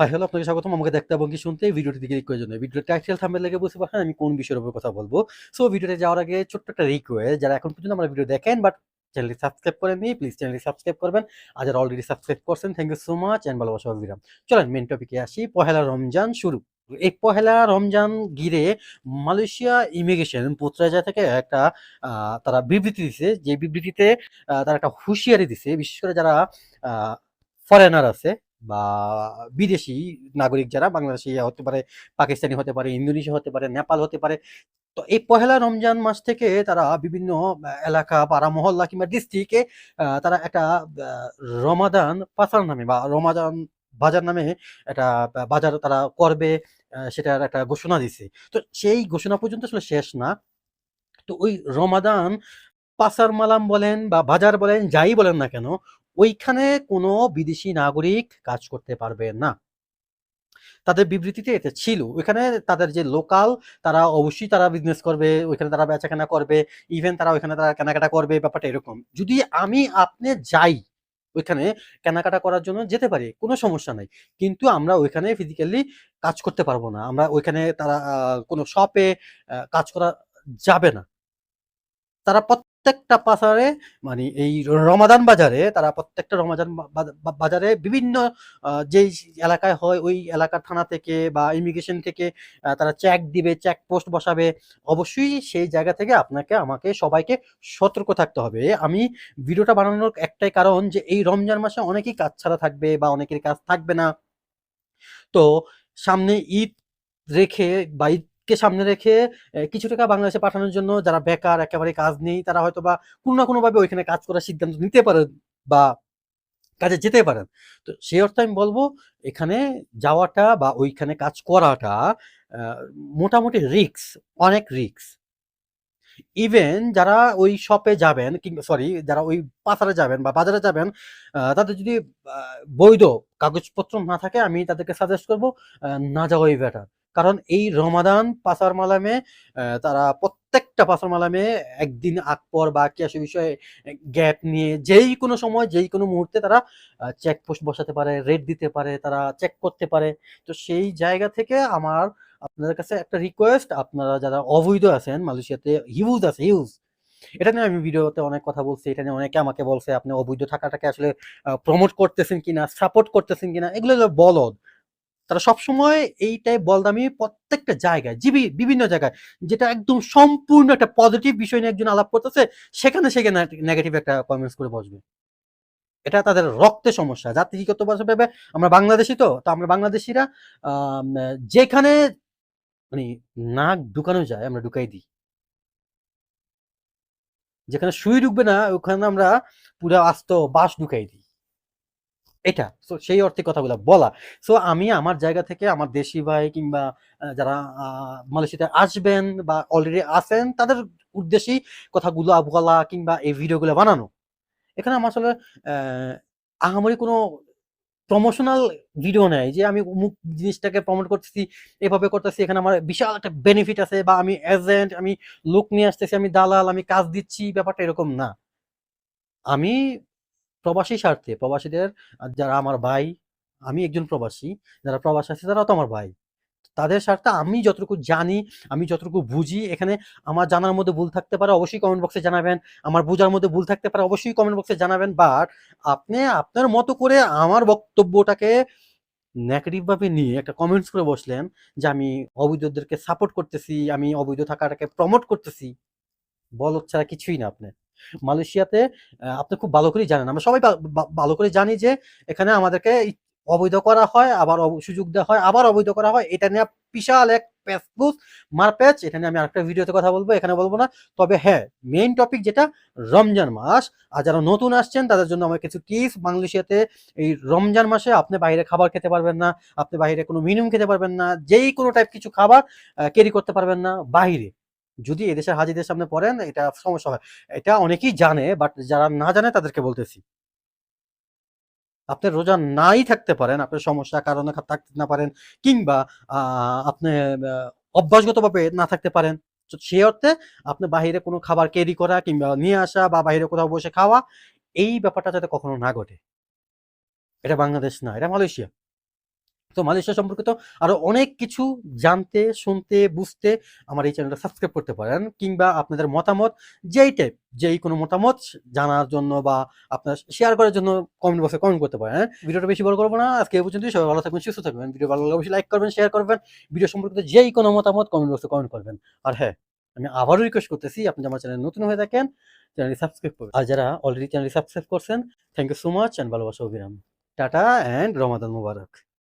Hi hello, আপনাকে স্বাগতম আমাকে দেখতে এবং কি শুনতে। এই ভিডিওটি দিকে ক্লিক জন্য ভিডিওর টাইটেল থাম্বনেল লেগে বুঝতে পারছেন আমি কোন বিষয়ের উপর কথা বলবো। সো ভিডিওতে যাওয়ার আগে ছোট্ট একটা রিকোয়েস্ট, যারা এখন পর্যন্ত আমার ভিডিও দেখেন বাট চ্যানেলটি সাবস্ক্রাইব করেননি, প্লিজ চ্যানেলটি সাবস্ক্রাইব করবেন। আর যারা অলরেডি সাবস্ক্রাইব করছেন, thank you so much and ভালোবাসা অবিরাম। চলেন মেন টপিকে আসি। পহেলা রমজান শুরু। এই পহেলা রমজান ঘিরে মালয়েশিয়া ইমিগ্রেশন পোর্ট্রেজা থেকে একটা তারা বিবৃতি দিছে, যে বিবৃতিতে তারা একটা হুঁশিয়ারি দিছে, বিশেষ করে যারা ফরেনার আছে বা বিদেশি নাগরিক, যারা বাংলাদেশি হতে পারে, পাকিস্তানি হতে পারে, ইন্দোনেশিয়া হতে পারে, নেপাল হতে পারে। তো এই পহেলা রমজান মাস থেকে তারা বিভিন্ন এলাকা, পাড়া, মহল্লা কিংবা ডিস্ট্রিক্টে তারা একটা রমাদান পাসার নামে বা রমাদান বাজার নামে একটা বাজার তারা করবে, সেটার একটা ঘোষণা দিছে। তো সেই ঘোষণা পর্যন্ত আসলে শেষ না। তো ওই রমাদান পাসার মালাম বলেন বা বাজার বলেন, যাই বলেন না কেন, ওইখানে কোনো বিদেশি নাগরিক কাজ করতে পারবে না। তাদের বিবৃতিতে এটা ছিল। ওইখানে তাদের যে লোকাল, তারা অবশ্যই তারা বিজনেস করবে, ওইখানে তারা বেচাকেনা করবে, ইভেন তারা ওইখানে তারা কেনাকাটা করবে, ব্যাপারটা এরকম। যদি আমি আপনি যাই ওইখানে কেনাকাটা করার জন্য যেতে পারি, কোনো সমস্যা নাই। কিন্তু আমরা ওইখানে ফিজিক্যালি কাজ করতে পারবো না। আমরা ওইখানে তারা কোনো শপে কাজ করা যাবে না। তারা প্রত্যেকটা বাজারে, মানে এই রমাদান বাজারে, তারা প্রত্যেকটা রমাদান বাজারে বিভিন্ন যেই এলাকায় হয় ওই এলাকার থানা থেকে বা ইমিগ্রেশন থেকে তারা চেক দিবে, চেক পোস্ট বসাবে। অবশ্যই সেই জায়গা থেকে আপনাকে, আমাকে, সবাইকে সতর্ক থাকতে হবে। আমি ভিডিওটা বানানোর একটাই কারণ, যে এই রমজান মাসে অনেকেই কাজ ছাড়া থাকবে বা অনেকের কাজ থাকবে না। তো সামনে ঈদ রেখে বা ঈদকে সামনে রেখে কিছু টাকা বাংলাদেশে পাঠানোর জন্য যারা বেকার, একেবারে কাজ নেই, তারা হয়তোবা কোনো না কোনোভাবে ওইখানে কাজ করার সিদ্ধান্ত নিতে পারেন বা কাজে যেতে পারেন। তো সেই অর্থে আমি বলব, এখানে যাওয়াটা বা ওইখানে কাজ করাটা আ মোটামুটি রিস্ক, অনেক রিস্ক। ইভেন যারা ওই শপে যাবেন, কিংবা সরি, যারা ওই বাজারে যাবেন বা বাজারে যাবেন, তাদের যদি আ বৈধ কাগজপত্র না থাকে, আমি তাদেরকে সাজেস্ট করব না যাওয়াই বেটার। কারণ এই রমাদান পাসার মালামে তারা প্রত্যেকটা পাসার মালামে একদিন আগ পর বা কি আসে বিষয়ে গ্যাপ নিয়ে যেই কোনো সময়, যেই কোনো মুহূর্তে তারা চেক পোস্ট বসাতে পারে, রেট দিতে পারে, তারা চেক করতে পারে। তো সেই জায়গা থেকে আমার আপনাদের কাছে একটা রিকোয়েস্ট, আপনারা যারা অবৈধ আছেন মালয়েশিয়াতে, হিউজ আছে, হিউজ। এটা নিয়ে আমি ভিডিওতে অনেক কথা বলছি। এটা নিয়ে অনেকে আমাকে বলছে আপনি অবৈধ থাকাটাকে আসলে প্রমোট করতেছেন কিনা, সাপোর্ট করতেছেন কিনা। এগুলো হলো বলদ। তারা সবসময় এইটাই বলদামি প্রত্যেকটা জায়গায়, বিভিন্ন জায়গায়, যেটা একদম সম্পূর্ণ একটা পজিটিভ বিষয় নিয়ে একজন আলাপ করতেছে, সেখানে সেখানে নেগেটিভ একটা কমেন্টস করে বসবে। এটা তাদের রক্তে সমস্যা। জাতিগতভাবে আমরা বাংলাদেশী, তো আমরা বাংলাদেশীরা আম যেখানে মানে নাক ঢুকানো যায় আমরা ঢুকাই দিই। যেখানে সুই ঢুকবে না ওখানে আমরা পুরা আস্ত বাঁশ ঢুকাই দিই। এটা। সো সেই অর্থে কথাগুলা বলা। সো আমি আমার জায়গা থেকে আমার দেশি ভাই কিংবা যারা আ মালয়েশিয়াতে আসবেন বা অলরেডি আছেন, তাদের উদ্দেশ্যেই কথাগুলো বলা কিংবা এই ভিডিওগুলো বানানো। এখানে আমার আসলে অ্যা আহামরি কোনো প্রমোশনাল ভিডিও নাই যে আমি অমুক জিনিসটাকে প্রমোট করতেছি, এভাবে করতেছি, এখানে আমার বিশাল একটা বেনিফিট আছে বা আমি এজেন্ট, আমি লোক নিয়ে আসতেছি, আমি দালাল, আমি কাজ দিচ্ছি, ব্যাপারটা এরকম না। আমি প্রবাসী স্বার্থে, প্রবাসীদের যারা আমার ভাই, আমি একজন প্রবাসী, যারা প্রবাসে আছে তারাও তো আমার ভাই। তাদের স্বার্থে আমি যতটুকু জানি, আমি যতটুকু বুঝি, এখানে আমার জানার মধ্যে ভুল থাকতে পারে, অবশ্যই কমেন্ট বক্সে জানাবেন। আমার বুঝার মধ্যে ভুল থাকতে পারে, অবশ্যই কমেন্ট বক্সে জানাবেন। বাট আপনি আপনার মতো করে আমার বক্তব্যটাকে নেগেটিভ ভাবে নিয়ে একটা কমেন্টস করে বসলেন যে আমি অবৈধদেরকে সাপোর্ট করতেছি, আমি অবৈধ থাকাটাকে প্রমোট করতেছি। বলদ ছাড়া কিছুই না আপনি। মালয়েশিয়াতে আপনি খুব ভালো করেই জানেন। আমরা সবাই ভালো করে জানি যে এখানে আমাদেরকে অবৈধ করা হয়, আবার সুযোগ দেওয়া হয়, আবার অবৈধ করা হয়। এটা নিয়ে বিশাল এক প্যাঁচপুস, মারপ্যাঁচ। এটা নিয়ে আমি আরেকটা ভিডিওতে কথা বলবো, এখানে বলব না। তবে হ্যাঁ, মেইন টপিক যেটা, রমজান মাস। আর যারা নতুন আসছেন তাদের জন্য আমার কিছু টিপস। মালয়েশিয়াতে এই রমজান মাসে আপনি বাইরে খাবার খেতে পারবেন না। আপনি বাইরে কোনো মিনিমাম খেতে পারবেন না। যেই কোনো টাইপ কিছু খাবার ক্যারি করতে পারবেন না বাহিরে। যদি এদেশের হাজিদের সামনে পড়েন এটা সমস্যা হয়। এটা অনেকেই জানে, বাট যারা না জানে তাদেরকে বলতেছি। আপনি রোজা নাই থাকতে পারেন, আপনার সমস্যার কারণে থাকতে না পারেন, কিংবা আ আপনি আ অভ্যাসগতভাবে না থাকতে পারেন। তো সেই অর্থে আপনি বাহিরে কোনো খাবার ক্যারি করা কিংবা নিয়ে আসা বা বাহিরে কোথাও বসে খাওয়া, এই ব্যাপারটা যাতে কখনো না ঘটে। এটা বাংলাদেশ না, এটা মালয়েশিয়া। তো মালয়েশিয়া সম্পর্কিত আরো অনেক কিছু জানতে, শুনতে, বুঝতে আমার এই চ্যানেলটা সাবস্ক্রাইব করতে পারেন, কিংবা আপনাদের মতামত যেই কোনো মতামত জানার জন্য বা আপনার শেয়ার করার জন্য কমেন্ট বক্সে কমেন্ট করতে পারেন। ভিডিওটা বেশি বড় করব না। আজকে এই পর্যন্তই। সবাই ভালো থাকবেন, সুস্থ থাকবেন। ভিডিও ভালো লাগলে অবশ্যই লাইক করবেন, শেয়ার করবেন। ভিডিও সম্পর্কিত যেই কোনো মতামত কমেন্ট বক্সে কমেন্ট করবেন। আর হ্যাঁ, আমি আবারও রিকোয়েস্ট করতেছি, আপনি যদি আমার চ্যানেলে নতুন হয়ে থাকেন, চ্যানেলটি সাবস্ক্রাইব করবেন। আর যারা অলরেডি চ্যানেলটি সাবস্ক্রাইব করছেন, thank you so much and ভালোবাসা অবিরাম। Tata and Ramadan Mubarak.